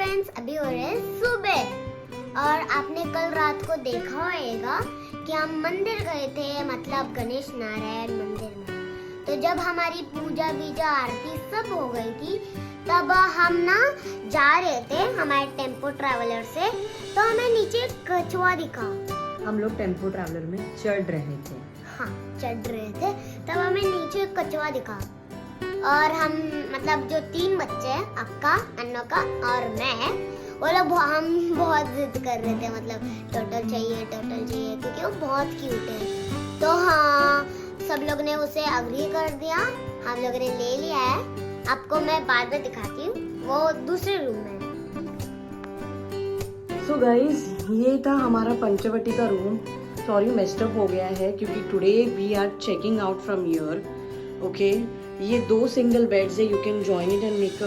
Friends, अभी हो रहे हैं सुबह और आपने कल रात को देखा होगा कि हम मंदिर गए थे, मतलब गणेश नारायण मंदिर में। तो जब हमारी पूजा बीजा आरती सब हो गई थी तब हम ना जा रहे थे हमारे टेम्पो ट्रैवलर से, तो हमें नीचे कछुआ दिखा। हम लोग टेम्पो ट्रैवलर में चढ़ रहे थे। हाँ, चढ़ रहे थे तब हमें नीचे कछुआ दिखा और हम मतलब जो 3 बच्चे हैं, अक्का, अन्नो का और मैं, वो लोग हम बहुत जिद कर रहे थे, मतलब टोटल चाहिए क्योंकि वो बहुत क्यूट है। तो हाँ, सब लोग ने उसे अग्री कर दिया, हम लोग ने ले लिया है। आपको मैं बाद में दिखाती हूँ, वो दूसरे रूम में है। सो गाइस, ये था हमारा पंचवटी का रूम। सॉरी मेस्ड अप हो गया है क्योंकि today we are checking out from here. Okay, ये 2 सिंगल बेड्स है, you can join it and make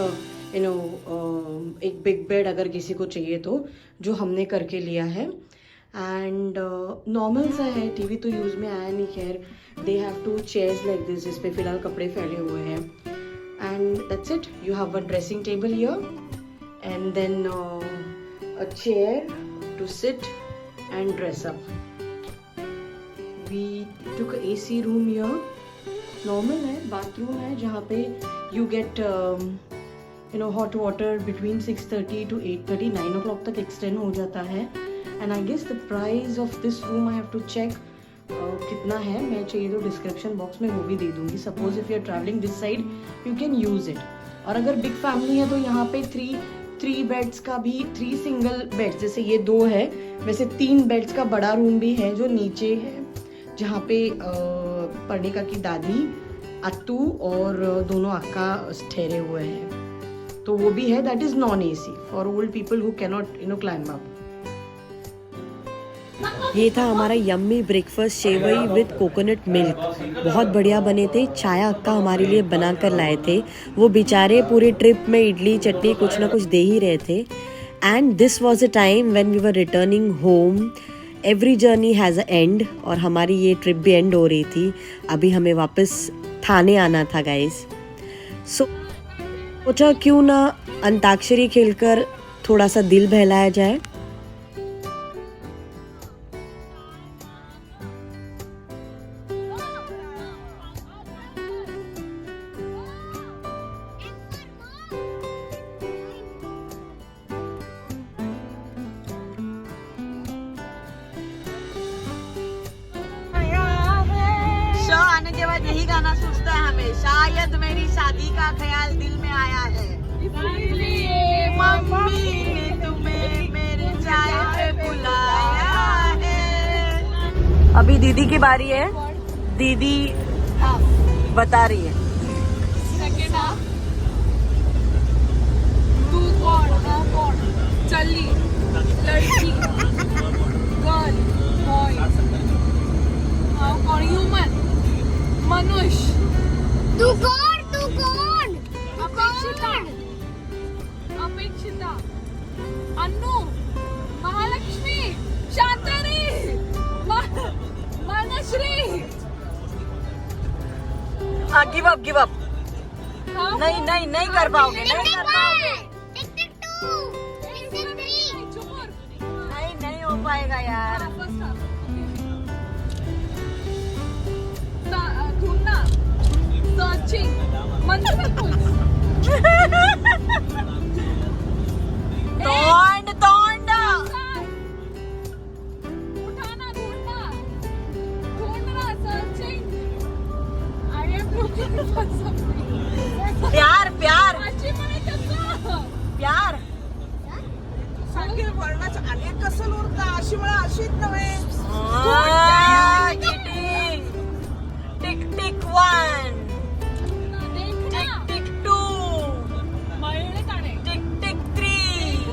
एक बिग बेड अगर किसी को चाहिए तो, जो हमने करके लिया है। एंड नॉर्मल सा है, टीवी तो यूज में आया नहीं। खैर, they have 2 chairs like this, जिस पे फिलहाल कपड़े फैले हुए हैं। And that's it, you have one dressing table here and then a chair to sit and dress up. We took AC room here, normal है, बाथरूम है जहाँ पे you get hot water between 6:30 to 8:30, 9 o'clock तक extend हो जाता है। And I guess the price of this room I have to check कितना है। मैं चाहिए तो डिस्क्रिप्शन बॉक्स में वो भी दे दूंगी। Suppose if you are travelling this side you can use it. और अगर बिग फैमिली है तो यहाँ पे 3 बेड्स का भी, 3 सिंगल बेड्स, जैसे ये 2 है, वैसे 3 बेड्स का बड़ा रूम भी है जो नीचे है, जहाँ पे पर्णिका की दादी, अत्तू और दोनों अक्का ठहरे हुए हैं। तो वो भी है, that is non AC for old people who can not climb up. ये था हमारा yummy breakfast, sevai with coconut milk. बहुत बढ़िया बने थे। चाय अक्का हमारे लिए बना कर लाए थे। वो बेचारे पूरे ट्रिप में इडली चटनी कुछ ना कुछ दे ही रहे थे। And this was a time when we were returning home. Every journey has a end, और हमारी ये ट्रिप भी एंड हो रही थी। अभी हमें वापस थाने आना था गाइस। सोचा क्यों ना अंताक्षरी खेलकर थोड़ा सा दिल बहलाया जाए। आने के बाद यही गाना सोचता है हमें, शायद मेरी शादी का ख्याल दिल में आया है, इसलिए मम्मी तुम्हें मेरे चाय पे बुलाया है। अभी दीदी की बारी है। दीदी बता रही है। सेकंड हाफ, तू कौन चली, लड़की, गर्ल, बॉय, कौन ह्यूमन, मनुष्य, तू कौन? अपेक्षिता, अन्नू, महालक्ष्मी, शांतनी, मनश्री। Give up. नहीं कर पाओगे, नहीं हो पाएगा यार। ढूंढना, सर्चिंग, मंदिर में कुछ, तोंड उठाना, ढूंढना, searching. I am looking for something. प्यार अशी म्हणायचं प्यार सांगेल वर्णाचं अनेक कसं उरता, अशी मला अशीच नव्हे। टिक टिक 1, टिक 2, मळले काढे, टिक 3,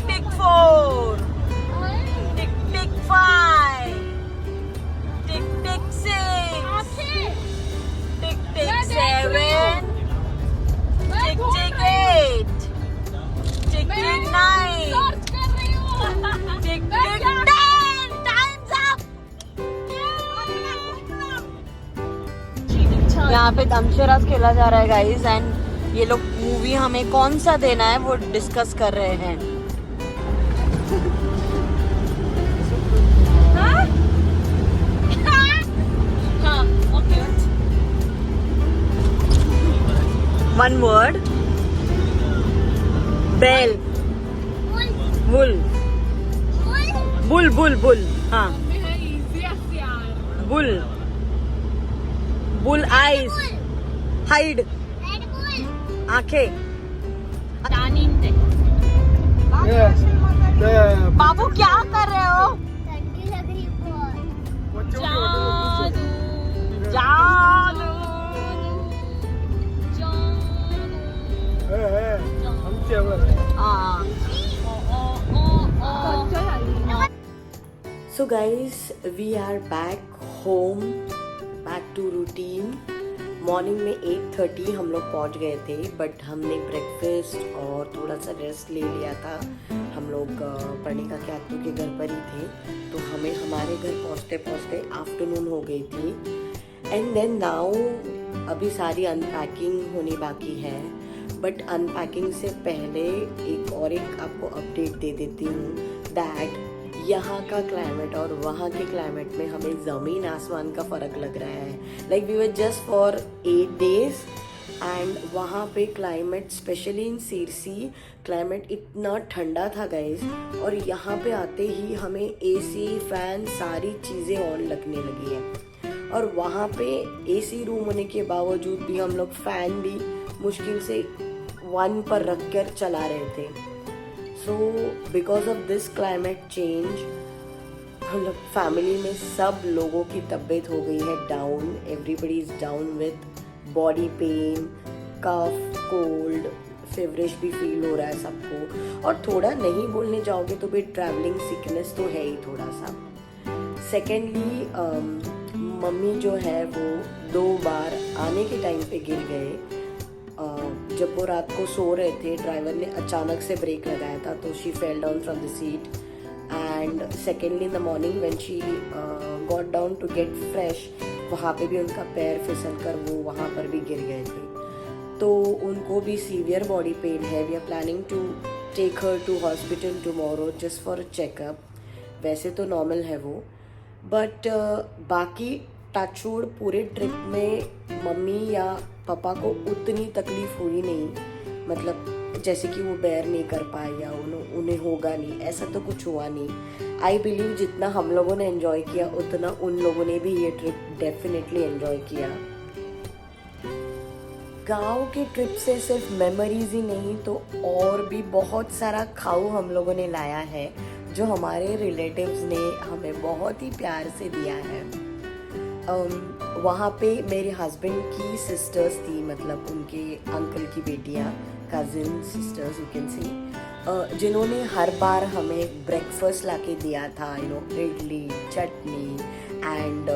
टिक 4, टिक 5, टिक 6, टिक 7, टिक 8, टिक 9, सर्च कर रही हूँ। टिक 10। Times up. यहाँ पे दमशराज खेला जा रहा है गाइस, एंड ये लोग मूवी हमें कौन सा देना है वो डिस्कस कर रहे हैं। हाँ okay one word, bell, bull, bull bull bull, हाँ इजी यार बुल, बुल आईज, हाइड, आंखें। बाबू क्या कर रहे हो? ठंडी लग रही बहुत। जादू। So guys, we are back home, back to routine. Morning में 8:30 हम लोग पहुंच गए थे, बट हमने ब्रेकफास्ट और थोड़ा सा रेस्ट ले लिया था। हम लोग पर्णिका के आत्तू के घर पर ही थे, तो हमें हमारे घर पहुंचते पहुंचते आफ्टरनून हो गई थी। एंड देन नाउ अभी सारी अनपैकिंग होनी बाकी है, बट अनपैकिंग से पहले एक आपको अपडेट दे देती हूँ दैट यहाँ का क्लाइमेट और वहाँ के क्लाइमेट में हमें ज़मीन आसमान का फ़र्क लग रहा है। Like we were just for 8 days and वहाँ पे climate, specially in Sirsi, climate इतना ठंडा था गाइस, और यहाँ पे आते ही हमें एसी, फैन, सारी चीज़ें ऑन लगने लगी है। और वहाँ पे एसी रूम होने के बावजूद भी हम लोग फैन भी मुश्किल से 1 पर रख कर चला रहे थे। So because of this climate change हम लोग फैमिली में सब लोगों की तबीयत हो गई है down. Everybody is down with body pain, cough, cold, feverish भी फील हो रहा है सबको। और थोड़ा नहीं बोलने जाओगे तो भी ट्रैवलिंग सिकनेस तो है ही थोड़ा सा। सेकेंडली मम्मी जो है वो 2 बार आने के टाइम पे गिर गए। जब वो रात को सो रहे थे, ड्राइवर ने अचानक से ब्रेक लगाया था, तो she fell down from the seat. And secondly in the morning when she got down to get fresh, वहाँ पे भी उनका पैर फिसल कर वो वहाँ पर भी गिर गए थे। तो उनको भी सीवियर बॉडी पेन है। We are planning to take her to hospital tomorrow just for a checkup. वैसे तो नॉर्मल है वो, बट बाकी टचवुड पूरे ट्रिप में मम्मी या पापा को उतनी तकलीफ हुई नहीं, मतलब जैसे कि वो बेयर नहीं कर पाए या उन्हें होगा नहीं, ऐसा तो कुछ हुआ नहीं। आई बिलीव जितना हम लोगों ने एंजॉय किया उतना उन लोगों ने भी ये ट्रिप डेफिनेटली एंजॉय किया। गांव के ट्रिप से सिर्फ मेमोरीज ही नहीं तो और भी बहुत सारा खाऊ हम लोगों ने लाया है, जो हमारे रिलेटिव्स ने हमें बहुत ही प्यार से दिया है। वहाँ पे मेरे हस्बैंड की सिस्टर्स थी, मतलब उनके अंकल की बेटियाँ, कजिन सिस्टर्स यू कैन सी, जिन्होंने हर बार हमें ब्रेकफास्ट लाके दिया था, you know, idli, chutney. And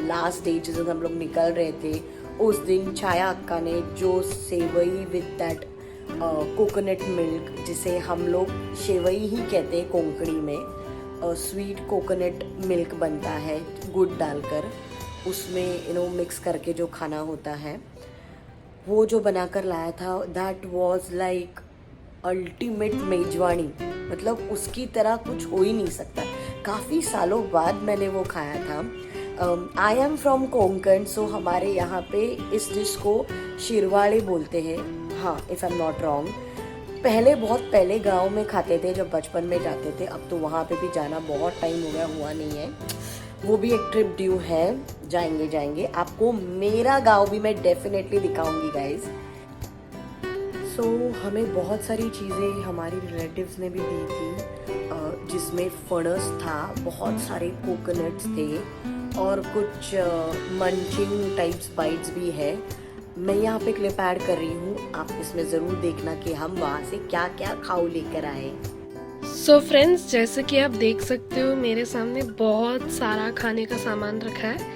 last day जिस दिन हम लोग निकल रहे थे उस दिन छाया अक्का ने जो सेवई विद दैट कोकोनट मिल्क, जिसे हम लोग शेवई ही कहते हैं कोंकणी में, स्वीट कोकोनट मिल्क बनता है गुड़ डालकर, उसमें यू नो मिक्स करके जो खाना होता है, वो जो बनाकर लाया था, दैट वाज लाइक अल्टीमेट मेजवानी। मतलब उसकी तरह कुछ हो ही नहीं सकता। काफ़ी सालों बाद मैंने वो खाया था। आई एम फ्रॉम कोंकण, सो हमारे यहाँ पे इस डिश को शिरवाड़े बोलते हैं, हाँ, if I am not wrong. पहले बहुत पहले गांव में खाते थे जब बचपन में जाते थे, अब तो वहाँ पे भी जाना बहुत टाइम हो गया, हुआ नहीं है। वो भी एक ट्रिप ड्यू है, जाएंगे आपको मेरा गांव भी मैं डेफिनेटली दिखाऊंगी गाइज। सो हमें बहुत सारी चीज़ें हमारी रिलेटिव्स ने भी दी थी, जिसमें फणस था, बहुत सारे कोकोनट्स थे और कुछ मंचिंग टाइप्स बाइट्स भी है। मैं यहाँ पे क्लिप ऐड कर रही हूँ, आप इसमें ज़रूर देखना कि हम वहाँ से क्या क्या खाऊ लेकर आए। सो फ्रेंड्स, जैसे कि आप देख सकते हो मेरे सामने बहुत सारा खाने का सामान रखा है।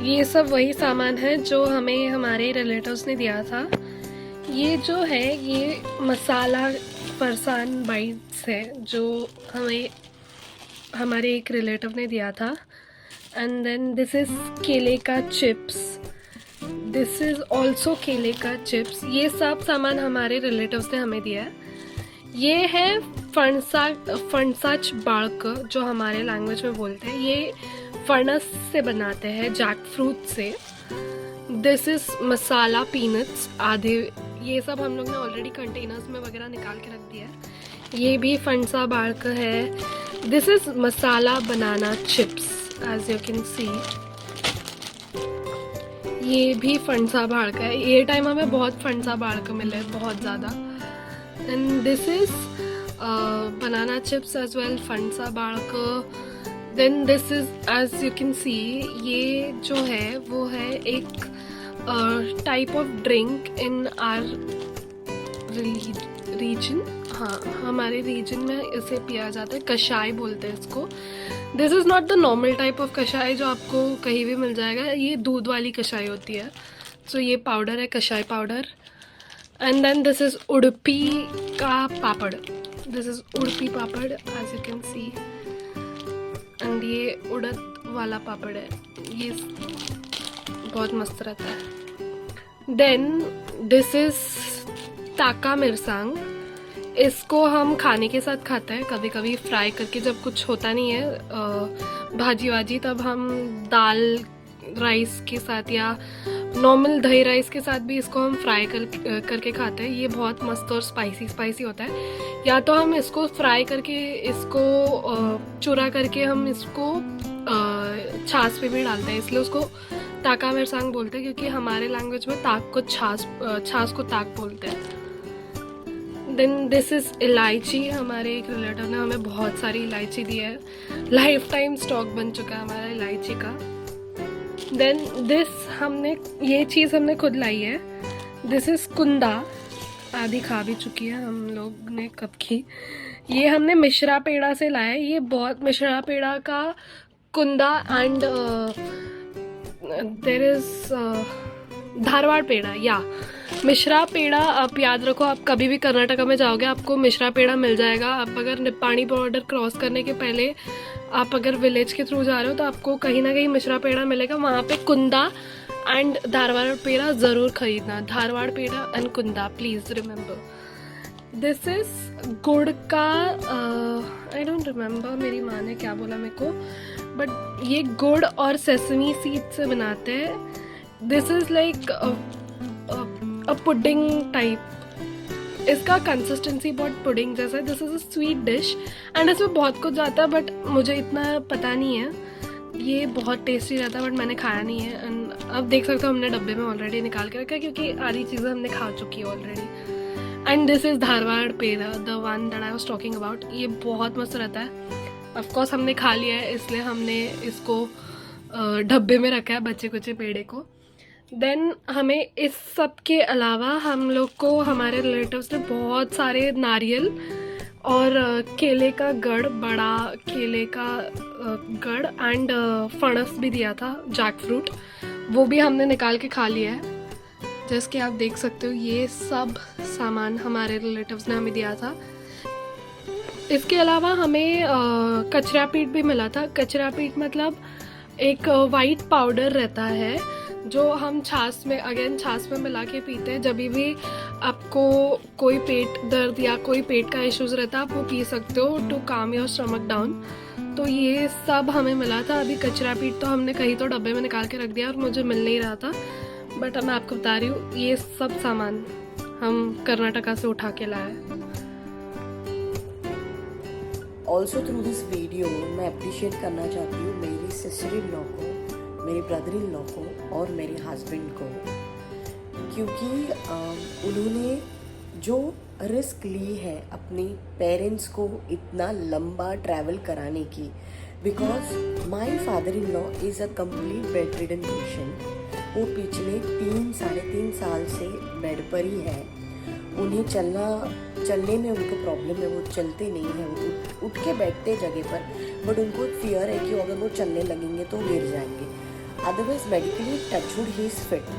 ये सब वही सामान है जो हमें हमारे रिलेटिव्स ने दिया था। ये जो है ये मसाला फरसान बाइट्स है जो हमें हमारे एक रिलेटिव ने दिया था। एंड देन दिस इज़ केले का चिप्स, दिस इज ऑल्सो केले का चिप्स। ये सब सामान हमारे रिलेटिव्स ने हमें दिया है। ये है फणसाच बाळक, जो हमारे लैंग्वेज में बोलते हैं। ये फणस से बनाते हैं, जैक फ्रूट से। दिस इज मसाला पीनट्स आधे। ये सब हम लोग ने ऑलरेडी कंटेनर्स में वगैरह निकाल के रख दिया है। ये भी फणसा बाळक है। This is masala banana chips, as you can see. ये भी फणसा बाळक है। ये टाइम हमें बहुत फणसा बाळक मिले, बहुत ज़्यादा। And this is banana chips as well, फणसा बाळक। Then this is, as you can see, ये जो है वो है एक type of drink in our region. हाँ, हमारे रीजन में इसे पिया जाता है, कषाय बोलते हैं इसको। This is not the normal type of कषाय जो आपको कहीं भी मिल जाएगा। ये दूध वाली कषाय होती है। सो ये पाउडर है, कषाय powder. And then this is Udupi का पापड़। This is Udupi papad, as you can see. And ये उड़द वाला पापड़ है, ये बहुत मस्त रहता है। देन दिस इज़ ताका मिरसांग। इसको हम खाने के साथ खाते हैं, कभी कभी फ्राई करके। जब कुछ होता नहीं है भाजी वाजी, तब हम दाल राइस के साथ या नॉर्मल दही राइस के साथ भी इसको हम फ्राई करके खाते हैं। ये बहुत मस्त और स्पाइसी होता है। या तो हम इसको फ्राई करके, इसको चूरा करके हम इसको छाछ पे भी डालते हैं, इसलिए उसको ताका मिरसांग बोलते हैं, क्योंकि हमारे लैंग्वेज में ताक को छाछ को ताक बोलते हैं। देन दिस इज़ इलायची। हमारे एक रिलेटिव ने हमें बहुत सारी इलायची दी है। लाइफ टाइम स्टॉक बन चुका है हमारा इलायची का। देन दिस, ये चीज़ हमने खुद लाई है। दिस इज़ कुंदा। आधी खा भी चुकी है हम लोग ने कब की। ये हमने मिश्रा पेड़ा से लाया है। ये बहुत मिश्रा पेड़ा का कुंदा एंड देयर इज़ धारवाड़ पेड़ा, या मिश्रा पेड़ा। आप याद रखो, आप कभी भी कर्नाटका में जाओगे आपको मिश्रा पेड़ा मिल जाएगा। आप अगर निप्पाणी बॉर्डर क्रॉस करने के पहले आप अगर विलेज के थ्रू जा रहे हो तो आपको कहीं ना कहीं मिश्रा पेड़ा मिलेगा। वहाँ पे कुंदा एंड धारवाड़ पेड़ा ज़रूर खरीदना। Dharwad peda and kunda, please remember. This is गुड़ का, आई डोंट रिमेंबर मेरी माँ ने क्या बोला मेरे को, बट ये गुड़ और सेसमी सीड से बनाते हैं। This is like a pudding type. इसका कंसिस्टेंसी बहुत पुडिंग जैसा है। This is a sweet dish and इसमें बहुत कुछ जाता है, बट मुझे इतना पता नहीं है। ये बहुत टेस्टी रहता है, बट मैंने खाया नहीं है। एंड अब देख सकते हो हमने डब्बे में ऑलरेडी निकाल के रखा है, क्योंकि आधी चीज़ें हमने खा चुकी है already. And this is Dharwad peda, the one that I was talking about. ये बहुत मस्त रहता है। ऑफकोर्स हमने खा लिया है, इसलिए हमने इसको डब्बे में रखा है, बच्चे कुचे पेड़े को। देन हमें इस सब के अलावा हम लोग को हमारे रिलेटिव्स ने बहुत सारे नारियल और केले का गढ़, बड़ा केले का गढ़ एंड फणस भी दिया था, जैक फ्रूट। वो भी हमने निकाल के खा लिया है। जैसे कि आप देख सकते हो, ये सब सामान हमारे रिलेटिव्स ने हमें दिया था। इसके अलावा हमें कचरा पीठ भी मिला था। कचरा पीठ मतलब एक वाइट पाउडर रहता है जो हम छाछ में मिला के पीते हैं। जब भी आपको कोई पेट दर्द या कोई पेट का इश्यूज रहता है, आप वो पी सकते हो टू काम योर स्टमक डाउन। तो ये सब हमें मिला था। अभी कचरा पीठ तो हमने कहीं तो डब्बे में निकाल के रख दिया और मुझे मिल नहीं रहा था, बट अब मैं आपको बता रही हूँ, ये सब सामान हम कर्नाटका से उठा के लाए। ऑल्सो थ्रू दिस वीडियो मैं अप्रिशिएट करना चाहती हूँ मेरी सिस्टर इन लॉ को, मेरे ब्रदर इन लॉ को और मेरे हस्बैंड को, क्योंकि उन्होंने जो रिस्क ली है अपने पेरेंट्स को इतना लंबा ट्रैवल कराने की। Because my father in law is a complete bed ridden patient. वो पिछले 3-3.5 साल से बेड पर ही है। उन्हें चलने में उनको प्रॉब्लम है, वो चलते नहीं हैं, वो उठ के बैठते जगह पर, बट उनको फियर है कि अगर वो चलने लगेंगे तो गिर जाएंगे। Otherwise medically touchwood he is fit,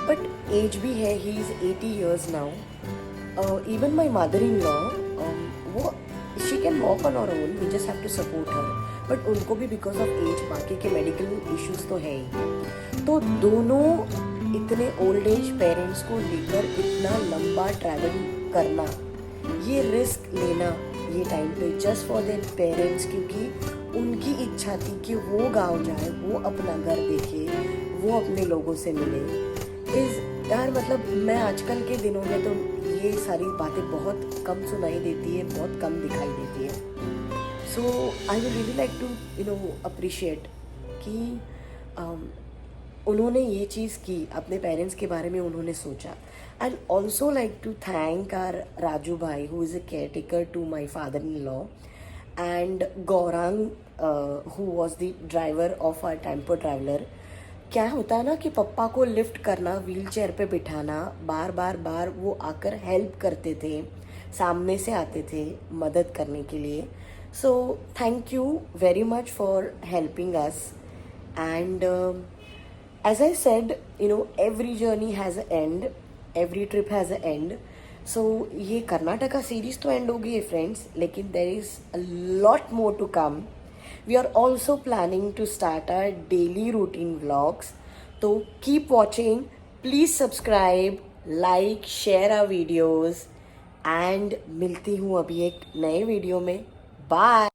but as भी है, he is 80 years now. Even my mother in law, वो she can walk on our own, we just have to support her, but उनको भी बिकॉज ऑफ एज बाकी के medical issues तो है ही। तो दोनों इतने ओल्ड एज पेरेंट्स को लेकर इतना लंबा ट्रैवल करना, ये रिस्क लेना ये टाइम पे जस्ट फॉर देयर पेरेंट्स, क्योंकि उनकी इच्छा थी कि वो गांव जाए, वो अपना घर देखे, वो अपने लोगों से मिले। यार मतलब मैं आजकल के दिनों में तो ये सारी बातें बहुत कम सुनाई देती है, बहुत कम दिखाई देती है। So I would really like to appreciate कि उन्होंने ये चीज़ की, अपने पेरेंट्स के बारे में उन्होंने सोचा। And also like to thank our Raju bhai who is a caretaker to my father in law, and Gaurang who was the driver of our tempo traveller. क्या होता है ना कि पप्पा को लिफ्ट करना, व्हील चेयर पर बिठाना, बार बार वो आकर हेल्प करते थे, सामने से आते थे मदद करने के लिए। So thank you very much for helping us. And as I said, every journey has an end, every trip has an end. So ये कर्नाटका सीरीज तो एंड हो गई है फ्रेंड्स, लेकिन there is a lot more to come. We are also planning to start our daily routine vlogs. तो keep watching, please subscribe, like, share our videos, and मिलती हूँ अभी एक नए वीडियो में। Bye.